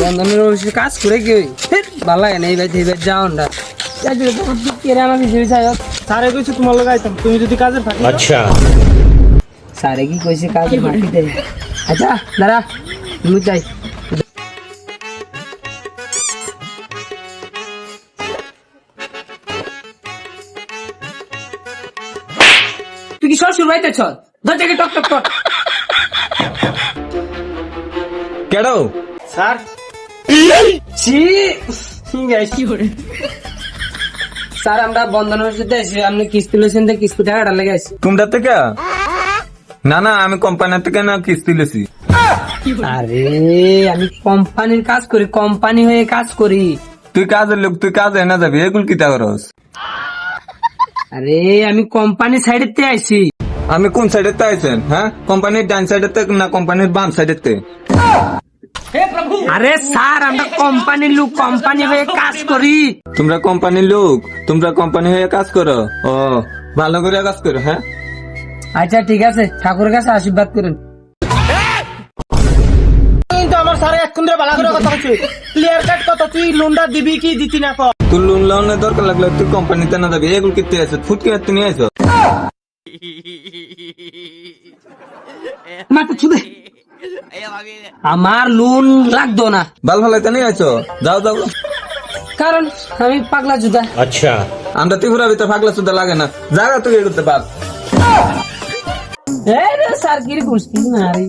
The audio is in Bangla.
বন্ধনের অফিসে কাজ করে কি ভালো লাগে না, এইবার যাও না আমাকে স্যারে কইছে তোমার লগে আইতাম, তুমি যদি কাজে থাকি। अच्छा স্যারে কি কইছে কাজে ফাঁকি দেয়? আচ্ছা দাঁড়া, তুমি যাই। তুই কি শ্বশুর বাড়িতে চল, দরজা টক টক টক। কেডো স্যার স্যার আমরা বন্ধন অফিসে এসে আপনি কিস্তি লইছেন, কিস্তি টাকাটা লেগে আছে। তোমরা থেকে না না আমি কোম্পানি থেকে না কিস্তি লেছি। আরে আমি কোম্পানির কাজ করি, কোম্পানি হয়ে কাজ করি। তুই কাজের লোক, তুই কাজে না যাবি, এগুলো কি তা করস? আরে আমি কোম্পানি সাইডের তে আইছি। আমি কোন সাইডের তে আইছেন? হ্যাঁ, কোম্পানির ডান সাইডের তে না কোম্পানির বাম সাইডের তে? আরে স্যার আমরা কোম্পানির লোক, কোম্পানি হয়ে কাজ করি। তোমরা কোম্পানির লোক, তোমরা কোম্পানি হয়ে কাজ করো? ও ভালো করে কাজ করো। হ্যাঁ আচ্ছা ঠিক আছে, ঠাকুরের কাছে আশীর্বাদ করেন। কিন্তু আমার স্যারে এক্ষুন ধরে ভালো করে কথা কইছে, ক্লিয়ার কাট কথা, তুই লোনটা দিবি কি দিতি না কর। তোর লোন লোনের দরকার লাগলে তুই কোম্পানিতে না যাবি, এগুলো কিনতে আইছ, ফুট কিনতে নিয়ে আইছ। মাথা ছুবে, আমার লোন লাগতো না, ভাল ভালো নিয়ে আইছ, যাও যাও। কারণ আমি পাগলা জুতা। अच्छा আমরা ত্রিপুরা ভিতরে ফাগলা সুদা লাগে না, জায়গা তুই করতে পার। স্যার কি করছি না রে